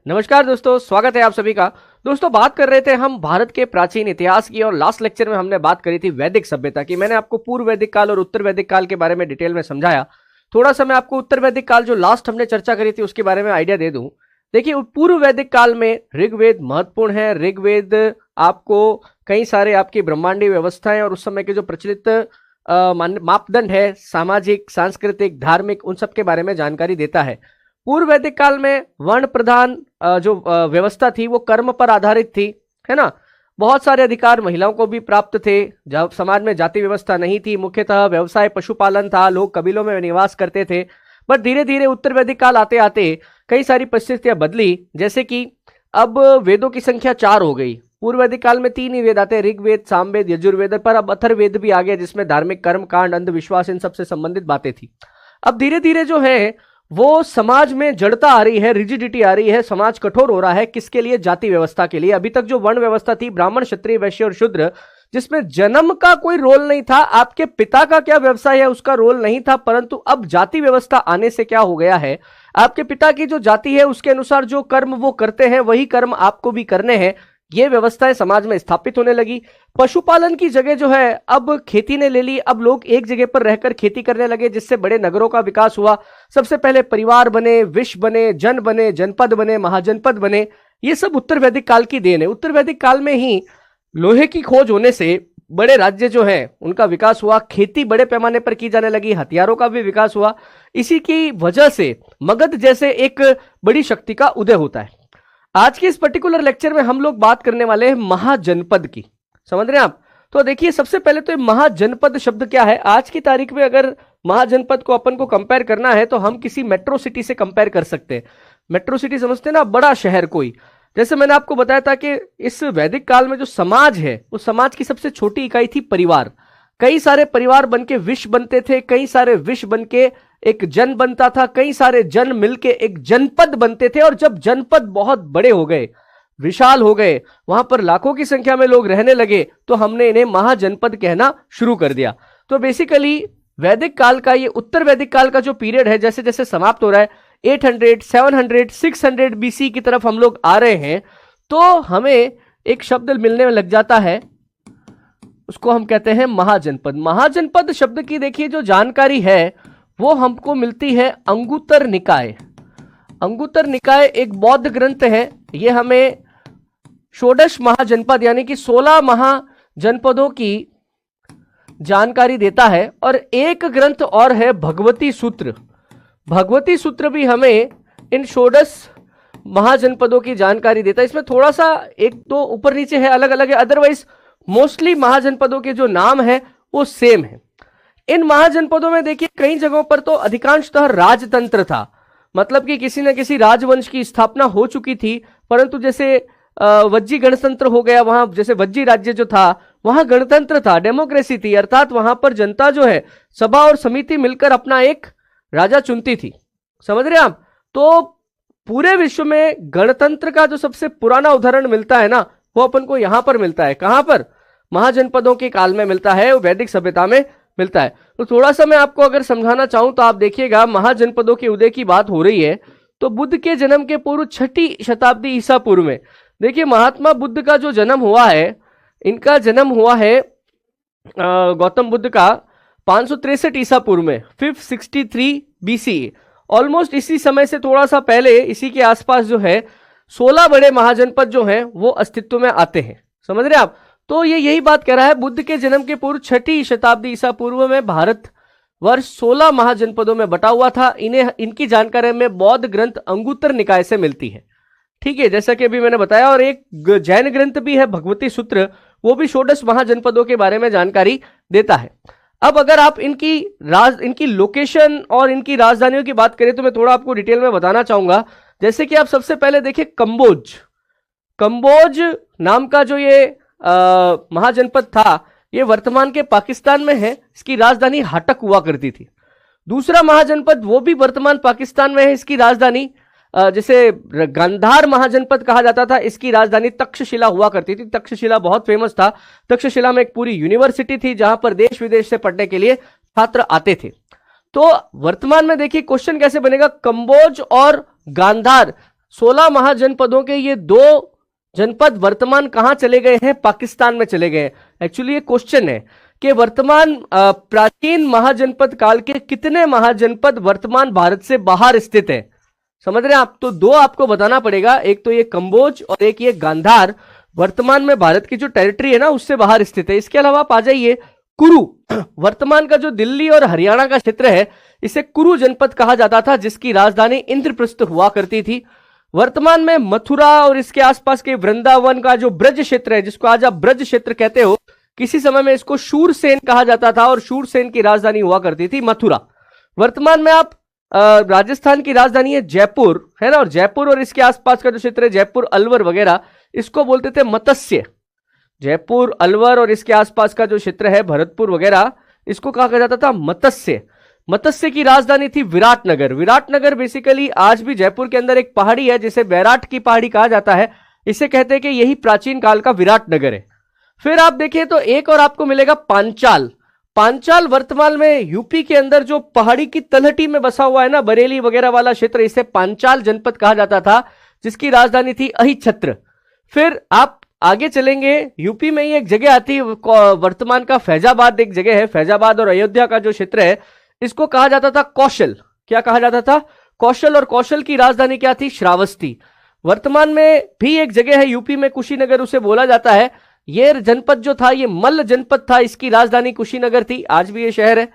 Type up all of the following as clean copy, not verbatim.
नमस्कार दोस्तों, स्वागत है आप सभी का। दोस्तों, बात कर रहे थे हम भारत के प्राचीन इतिहास की और लास्ट लेक्चर में हमने बात करी थी वैदिक सभ्यता की। मैंने आपको पूर्व वैदिक काल और उत्तर वैदिक काल के बारे में डिटेल में समझाया। थोड़ा सा मैं आपको उत्तर वैदिक काल जो लास्ट हमने चर्चा करी थी उसके बारे में आइडिया दे दूं। देखिए, पूर्व वैदिक काल में ऋग्वेद महत्वपूर्ण है। ऋग्वेद आपको कई सारे आपकी ब्रह्मांडीय व्यवस्थाएं और उस समय के जो प्रचलित मापदंड है, सामाजिक, सांस्कृतिक, धार्मिक, उन सब के बारे में जानकारी देता है। पूर्व वैदिक काल में वर्ण प्रधान जो व्यवस्था थी वो कर्म पर आधारित थी, है ना। बहुत सारे अधिकार महिलाओं को भी प्राप्त थे। जब समाज में जाति व्यवस्था नहीं थी, मुख्यतः व्यवसाय पशुपालन था, लोग कबीलों में निवास करते थे। पर धीरे धीरे उत्तर वैदिक काल आते आते कई सारी परिस्थितियां बदली। जैसे कि अब वेदों की संख्या 4 हो गई। पूर्व वैदिक काल में 3 ही वेद आते हैं, ऋग्वेद, सामवेद, यजुर्वेद, पर अब अथर्ववेद भी आ गया जिसमें धार्मिक कर्म कांड, अंधविश्वास, इन सबसे संबंधित बातें थी। अब धीरे धीरे जो है वो समाज में जड़ता आ रही है, रिजिडिटी आ रही है, समाज कठोर हो रहा है। किसके लिए? जाति व्यवस्था के लिए। अभी तक जो वर्ण व्यवस्था थी, ब्राह्मण, क्षत्रिय, वैश्य और शूद्र, जिसमें जन्म का कोई रोल नहीं था, आपके पिता का क्या व्यवसाय है उसका रोल नहीं था। परंतु अब जाति व्यवस्था आने से क्या हो गया है, आपके पिता की जो जाति है उसके अनुसार जो कर्म वो करते हैं वही कर्म आपको भी करने हैं। ये व्यवस्थाएं समाज में स्थापित होने लगी। पशुपालन की जगह जो है अब खेती ने ले ली। अब लोग एक जगह पर रहकर खेती करने लगे, जिससे बड़े नगरों का विकास हुआ। सबसे पहले परिवार बने, विश्व बने, जन बने, जनपद बने, महाजनपद बने। ये सब उत्तर वैदिक काल की देन है। उत्तर वैदिक काल में ही लोहे की खोज होने से बड़े राज्य जो है उनका विकास हुआ। खेती बड़े पैमाने पर की जाने लगी, हथियारों का भी विकास हुआ। इसी की वजह से मगध जैसे एक बड़ी शक्ति का उदय होता है। आज के इस पर्टिकुलर लेक्चर में हम लोग बात करने वाले हैं महाजनपद की। समझ रहे हैं आप? तो देखिए, सबसे पहले तो महाजनपद शब्द क्या है। आज की तारीख में अगर महाजनपद को अपन को कंपेयर करना है तो हम किसी मेट्रो सिटी से कंपेयर कर सकते हैं। मेट्रो सिटी समझते हैं ना, बड़ा शहर कोई। जैसे मैंने आपको बताया था कि इस वैदिक काल में जो समाज है उस समाज की सबसे छोटी इकाई थी परिवार। कई सारे परिवार बनके विश्व बनते थे, कई सारे विश्व बनके एक जन बनता था, कई सारे जन मिलके एक जनपद बनते थे। और जब जनपद बहुत बड़े हो गए, विशाल हो गए, वहां पर लाखों की संख्या में लोग रहने लगे, तो हमने इन्हें महाजनपद कहना शुरू कर दिया। तो बेसिकली वैदिक काल का, ये उत्तर वैदिक काल का जो पीरियड है, जैसे जैसे समाप्त हो रहा है, 800, 700, 600 BC की तरफ हम लोग आ रहे हैं, तो हमें एक शब्द मिलने में लग जाता है, उसको हम कहते हैं महाजनपद। महाजनपद शब्द की देखिए जो जानकारी है वो हमको मिलती है अंगुत्तर निकाय। अंगुत्तर निकाय एक बौद्ध ग्रंथ है। ये हमें षोडश महाजनपद यानी कि 16 महाजनपदों की जानकारी देता है। और एक ग्रंथ और है भगवती सूत्र। भगवती सूत्र भी हमें इन षोडश महाजनपदों की जानकारी देता है। इसमें थोड़ा सा एक तो ऊपर नीचे है, अलग अलग है, अदरवाइज मोस्टली महाजनपदों के जो नाम है वो सेम है। इन महाजनपदों में देखिए कई जगहों पर तो अधिकांशतः राजतंत्र था, मतलब कि किसी न किसी राजवंश की स्थापना हो चुकी थी। परंतु जैसे वज्जी गणतंत्र हो गया, वहां जैसे वज्जी राज्य जो था वहां गणतंत्र था, डेमोक्रेसी थी, अर्थात वहां पर जनता जो है सभा और समिति मिलकर अपना एक राजा चुनती थी। समझ रहे हैं आप? तो पूरे विश्व में गणतंत्र का जो सबसे पुराना उदाहरण मिलता है ना, वो अपन को यहां पर मिलता है। कहां पर? महाजनपदों के काल में मिलता है, वैदिक सभ्यता में मिलता है। तो थोड़ा सा मैं आपको अगर समझाना चाहूं तो आप देखिएगा, महाजनपदों के उदय की बात हो रही है तो बुद्ध के जन्म के पूर्व 6ठी शताब्दी ईसा पूर्व में देखिए महात्मा बुद्ध का जो जन्म हुआ है, इनका जन्म हुआ है गौतम बुद्ध का 563 ईसा पूर्व में, 563 BC। ऑलमोस्ट इसी समय से थोड़ा सा पहले, इसी के आसपास जो है 16 बड़े महाजनपद जो हैं वो अस्तित्व में आते हैं। समझ रहे हैं आप? तो ये यही बात कह रहा है, बुद्ध के जन्म के पूर्व 6ठी शताब्दी ईसा पूर्व में भारत वर्ष 16 महाजनपदों में बटा हुआ था। इनकी जानकारी में बौद्ध ग्रंथ अंगुत्तर निकाय से मिलती है। ठीक है, जैसा कि अभी मैंने बताया। और एक जैन ग्रंथ भी है भगवती सूत्र, वो भी षोडश महाजनपदों के बारे में जानकारी देता है। अब अगर आप इनकी लोकेशन और इनकी राजधानियों की बात करें तो मैं थोड़ा आपको डिटेल में बताना चाहूंगा। जैसे कि आप सबसे पहले देखिए कंबोज। कंबोज नाम का जो ये महाजनपद था, ये वर्तमान के पाकिस्तान में है। इसकी राजधानी हाटक हुआ करती थी। दूसरा महाजनपद वो भी वर्तमान पाकिस्तान में है, इसकी राजधानी जिसे गांधार महाजनपद कहा जाता था, इसकी राजधानी तक्षशिला हुआ करती थी। तक्षशिला बहुत फेमस था। तक्षशिला में एक पूरी यूनिवर्सिटी थी जहां पर देश विदेश से पढ़ने के लिए छात्र आते थे। तो वर्तमान में देखिए क्वेश्चन कैसे बनेगा, कंबोज और गांधार 16 महाजनपदों के ये 2 जनपद वर्तमान कहां चले गए हैं? पाकिस्तान में चले गए हैं। एक्चुअली ये क्वेश्चन है कि वर्तमान प्राचीन महाजनपद काल के कितने महाजनपद वर्तमान भारत से बाहर स्थित है? समझ रहे हैं आप? तो 2 आपको बताना पड़ेगा, एक तो ये कंबोज और एक ये गांधार, वर्तमान में भारत की जो टेरिटरी है ना उससे बाहर स्थित है। इसके अलावा आप आ जाइए कुरु, वर्तमान का जो दिल्ली और हरियाणा का क्षेत्र है इसे कुरु जनपद कहा जाता था, जिसकी राजधानी इंद्रप्रस्थ हुआ करती थी। वर्तमान में मथुरा और इसके आसपास के वृंदावन का जो ब्रज क्षेत्र है, जिसको आज आप ब्रज क्षेत्र कहते हो, किसी समय में इसको शूरसेन कहा जाता था और शूरसेन की राजधानी हुआ करती थी मथुरा। वर्तमान में आप राजस्थान की राजधानी है जयपुर, है ना, और जयपुर और इसके आसपास का जो क्षेत्र है जयपुर अलवर वगैरह, इसको बोलते थे मत्स्य। जयपुर अलवर और इसके आसपास का जो क्षेत्र है भरतपुर वगैरह, इसको कहा जाता था मत्स्य। मत्स्य की राजधानी थी विराटनगर। विराटनगर बेसिकली आज भी जयपुर के अंदर एक पहाड़ी है जिसे बैराट की पहाड़ी कहा जाता है, इसे कहते हैं कि यही प्राचीन काल का विराटनगर है। फिर आप देखें तो एक और आपको मिलेगा पांचाल। पांचाल वर्तमान में यूपी के अंदर जो पहाड़ी की तलहटी में बसा हुआ है ना, बरेली वगैरह वाला क्षेत्र, इसे पांचाल जनपद कहा जाता था, जिसकी राजधानी थी अहिछत्र। फिर आप आगे चलेंगे, यूपी में ही एक जगह आती है वर्तमान का फैजाबाद, एक जगह है फैजाबाद, और अयोध्या का जो क्षेत्र है इसको कहा जाता था कौशल। क्या कहा जाता था? कौशल। और कौशल की राजधानी क्या थी? श्रावस्ती। वर्तमान में भी एक जगह है यूपी में कुशीनगर, उसे बोला जाता है। यह जनपद जो था ये मल्ल जनपद था, इसकी राजधानी कुशीनगर थी, आज भी ये शहर है।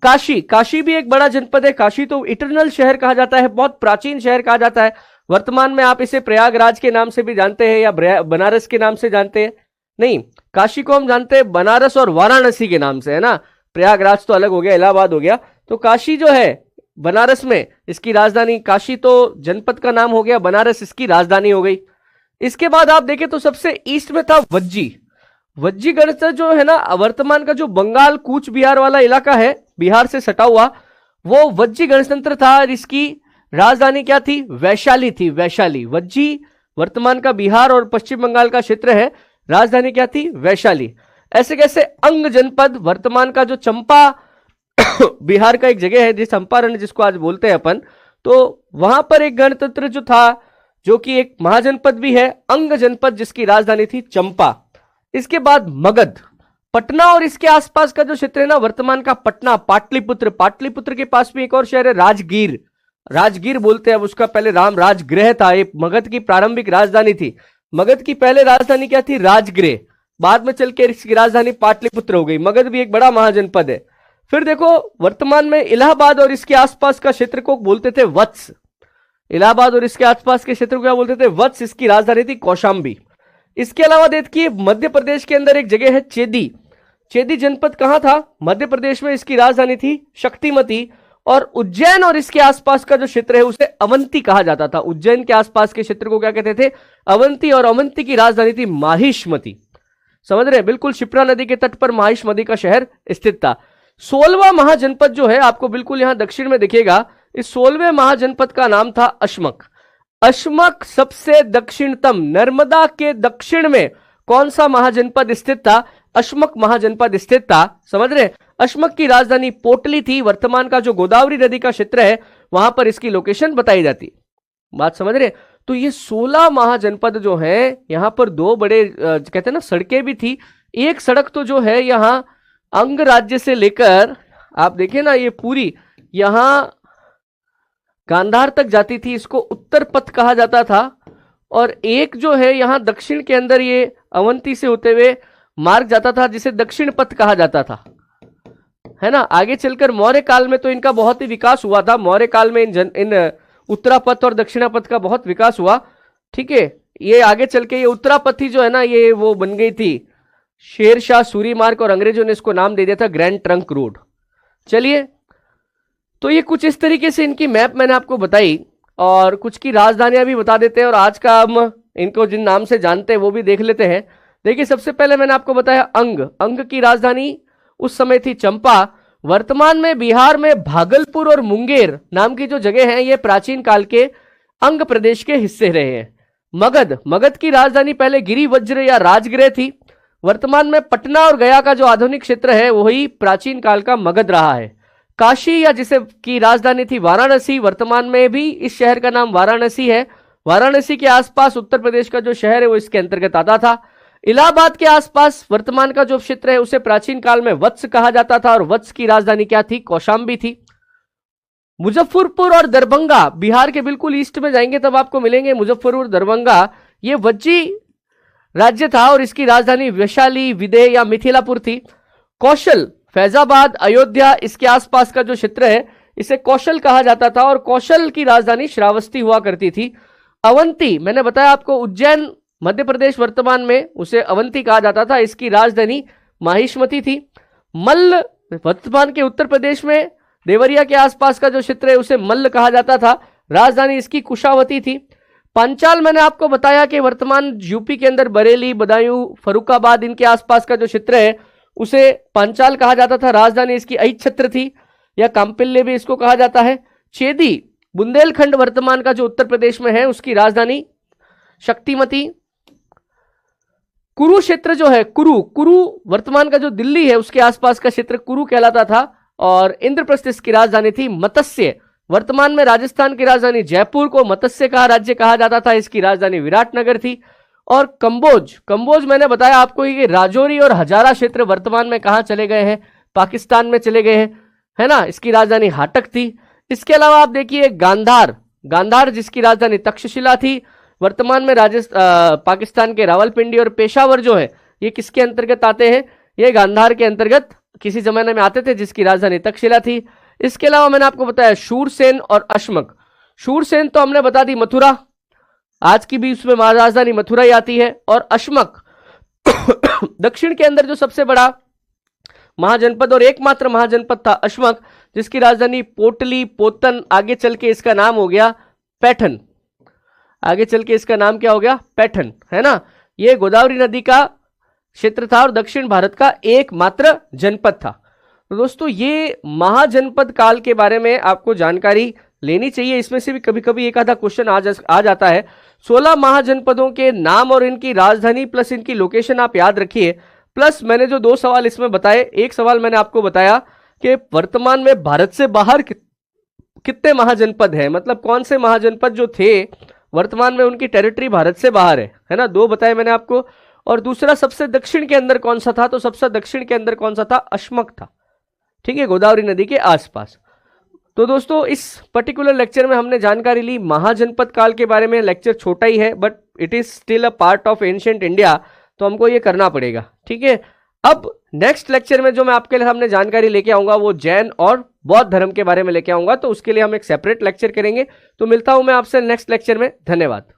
काशी, काशी भी एक बड़ा जनपद है। काशी तो इटरनल शहर कहा जाता है, बहुत प्राचीन शहर कहा जाता है। वर्तमान में आप इसे प्रयागराज के नाम से भी जानते हैं या बनारस के नाम से जानते हैं। नहीं, काशी को हम जानते हैं बनारस और वाराणसी के नाम से, है ना। प्रयागराज तो अलग हो गया, इलाहाबाद हो गया। तो काशी जो है बनारस में, इसकी राजधानी, काशी तो जनपद का नाम हो गया, बनारस इसकी राजधानी हो गई। इसके बाद आप देखें तो सबसे ईस्ट में था वज्जी। वज्जी गणतंत्र जो है ना, वर्तमान का जो बंगाल कूच बिहार वाला इलाका है, बिहार से सटा हुआ, वो वज्जी गणतंत्र था। इसकी राजधानी क्या थी? वैशाली थी, वैशाली। वज्जी वर्तमान का बिहार और पश्चिम बंगाल का क्षेत्र है, राजधानी क्या थी? वैशाली। ऐसे कैसे अंग जनपद, वर्तमान का जो चंपा बिहार का एक जगह है जिस चंपारण जिसको आज बोलते हैं अपन, तो वहां पर एक गणतंत्र जो था, जो कि एक महाजनपद भी है, अंग जनपद, जिसकी राजधानी थी चंपा। इसके बाद मगध, पटना और इसके आसपास का जो क्षेत्र है ना, वर्तमान का पटना, पाटलिपुत्र। पाटलिपुत्र के पास में एक और शहर है राजगीर, राजगीर बोलते हैं। अब उसका पहले राम राजगृह था, ये मगध की प्रारंभिक राजधानी थी। मगध की पहले राजधानी क्या थी? राजगृह। बाद में चल के इसकी राजधानी पाटलिपुत्र हो गई। मगध भी एक बड़ा महाजनपद है। फिर देखो वर्तमान में इलाहाबाद और इसके आसपास का क्षेत्र को बोलते थे वत्स। इलाहाबाद और इसके आसपास के क्षेत्र को क्या बोलते थे? वत्स। इसकी राजधानी थी कौशाम्बी। इसके अलावा देखिए मध्य प्रदेश के अंदर एक जगह है चेदी। चेदी जनपद कहां था? मध्य प्रदेश में। इसकी राजधानी थी शक्तिमती। और उज्जैन और इसके आसपास का जो क्षेत्र है उसे अवंती कहा जाता था। उज्जैन के आसपास के क्षेत्र को क्या कहते थे? अवंती। और अवंती की राजधानी थी माहिष्मती। समझ रहे हैं? बिल्कुल शिप्रा नदी के तट पर माहिष्मती का शहर स्थित था। 16वां महाजनपद जो है आपको बिल्कुल यहां दक्षिण में दिखेगा, इस 16वें महाजनपद का नाम था अशमक। अशमक सबसे दक्षिणतम, नर्मदा के दक्षिण में कौन सा महाजनपद स्थित था? अशमक महाजनपद स्थित था। समझ रहे? अशमक की राजधानी पोटली थी। वर्तमान का जो गोदावरी नदी का क्षेत्र है वहां पर इसकी लोकेशन बताई जाती। बात समझ रहे? तो ये 16 महाजनपद जो हैं, यहां पर 2 बड़े कहते हैं ना सड़कें भी थी। एक सड़क तो जो है यहां अंग राज्य से लेकर आप देखें ना, ये पूरी यहां गांधार तक जाती थी, इसको उत्तर पथ कहा जाता था। और एक जो है यहां दक्षिण के अंदर ये अवंती से होते हुए मार्ग जाता था, जिसे दक्षिण पथ कहा जाता था, है ना। आगे चलकर मौर्य काल में तो इनका बहुत ही विकास हुआ था। मौर्य काल में इन उत्तरापथ और दक्षिणापथ का बहुत विकास हुआ। ठीक है, ये आगे चल के ये उत्तरापथी जो है ना, ये वो बन गई थी शेरशाह सूरी मार्ग, और अंग्रेजों ने इसको नाम दे दिया था ग्रैंड ट्रंक रोड। चलिए, तो ये कुछ इस तरीके से इनकी मैप मैंने आपको बताई, और कुछ की राजधानियां भी बता देते हैं, और आज का हम इनको जिन नाम से जानते हैं वो भी देख लेते हैं। देखिए, सबसे पहले मैंने आपको बताया अंग। अंग की राजधानी उस समय थी चंपा। वर्तमान में बिहार में भागलपुर और मुंगेर नाम की जो जगह है, ये प्राचीन काल के अंग प्रदेश के हिस्से रहे हैं। मगध, मगध की राजधानी पहले गिरिवज्र या राजगृह थी। वर्तमान में पटना और गया का जो आधुनिक क्षेत्र है वही प्राचीन काल का मगध रहा है। काशी या जिसे की राजधानी थी वाराणसी, वर्तमान में भी इस शहर का नाम वाराणसी है। वाराणसी के आसपास उत्तर प्रदेश का जो शहर है वो इसके अंतर्गत आता था। इलाहाबाद के आसपास वर्तमान का जो क्षेत्र है उसे प्राचीन काल में वत्स कहा जाता था, और वत्स की राजधानी क्या थी? कौशाम्बी थी। मुजफ्फरपुर और दरभंगा, बिहार के बिल्कुल ईस्ट में जाएंगे तब आपको मिलेंगे मुजफ्फरपुर, दरभंगा, ये वज्जी राज्य था और इसकी राजधानी वैशाली, विदेह या मिथिलापुर थी। कौशल, फैजाबाद, अयोध्या, इसके आसपास का जो क्षेत्र है इसे कौशल कहा जाता था, और कौशल की राजधानी श्रावस्ती हुआ करती थी। अवंती, मैंने बताया आपको, उज्जैन मध्य प्रदेश वर्तमान में, उसे अवंती कहा जाता था, इसकी राजधानी माहिष्मती थी। मल्ल, वर्तमान के उत्तर प्रदेश में देवरिया के आसपास का जो क्षेत्र है उसे मल्ल कहा जाता था, राजधानी इसकी कुशावती थी। पांचाल, मैंने आपको बताया कि वर्तमान यूपी के अंदर बरेली, बदायूं, फरुखाबाद, इनके आसपास का जो क्षेत्र है उसे पांचाल कहा जाता था, राजधानी इसकी अहिच्छत्र थी, या कांपिल्य भी इसको कहा जाता है। चेदी, बुंदेलखंड वर्तमान का जो उत्तर प्रदेश में है उसकी राजधानी शक्तिमती। कुरुक्षेत्र जो है, कुरु वर्तमान का जो दिल्ली है उसके आसपास का क्षेत्र कुरु कहलाता था, और इंद्रप्रस्थ इसकी राजधानी थी। मत्स्य, वर्तमान में राजस्थान की राजधानी जयपुर को मत्स्य का राज्य कहा जाता था, इसकी राजधानी विराटनगर थी। और कंबोज मैंने बताया आपको कि राजौरी और हजारा क्षेत्र वर्तमान में कहां चले गए हैं? पाकिस्तान में चले गए हैं, है ना, इसकी राजधानी हाटक थी। इसके अलावा आप देखिए गांधार जिसकी राजधानी तक्षशिला थी, वर्तमान में पाकिस्तान के रावलपिंडी। और पेशावर जो है ये किसके अंतर्गत आते हैं? ये गांधार के अंतर्गत किसी जमाने में आते थे, जिसकी राजधानी तक्षशिला थी। इसके अलावा मैंने आपको बताया शूरसेन और अश्मक। शूरसेन तो हमने बता दी मथुरा, आज की भी उसमें राजधानी मथुरा ही आती है। और अश्मक दक्षिण के अंदर जो सबसे बड़ा महाजनपद और एकमात्र महाजनपद था अश्मक, जिसकी राजधानी पोटली, पोतन, आगे चल के इसका नाम हो गया पैठन। आगे चल के इसका नाम क्या हो गया? पैठन, है ना। यह गोदावरी नदी का क्षेत्र था और दक्षिण भारत का एकमात्र जनपद था। तो दोस्तों ये महाजनपद काल के बारे में आपको जानकारी लेनी चाहिए, इसमें से भी कभी कभी एक आधा क्वेश्चन आ जाता है। 16 महाजनपदों के नाम और इनकी राजधानी प्लस इनकी लोकेशन आप याद रखिए, प्लस मैंने जो 2 सवाल इसमें बताए, एक सवाल मैंने आपको बताया कि वर्तमान में भारत से बाहर कितने महाजनपद हैं, मतलब कौन से महाजनपद जो थे वर्तमान में उनकी टेरिटरी भारत से बाहर है ना, 2 बताए मैंने आपको। और दूसरा सबसे दक्षिण के अंदर कौन सा था, तो सबसे दक्षिण के अंदर कौन सा था? अश्मक था, ठीक है, गोदावरी नदी के आसपास। तो दोस्तों इस पर्टिकुलर लेक्चर में हमने जानकारी ली महाजनपद काल के बारे में। लेक्चर छोटा ही है but it is still a part of ancient India, तो हमको ये करना पड़ेगा, ठीक है। अब नेक्स्ट लेक्चर में जो मैं आपके लिए हमने जानकारी लेके आऊंगा वो जैन और बौद्ध धर्म के बारे में लेके आऊंगा, तो उसके लिए हम एक सेपरेट लेक्चर करेंगे। तो मिलता हूं मैं आपसे नेक्स्ट लेक्चर में, धन्यवाद।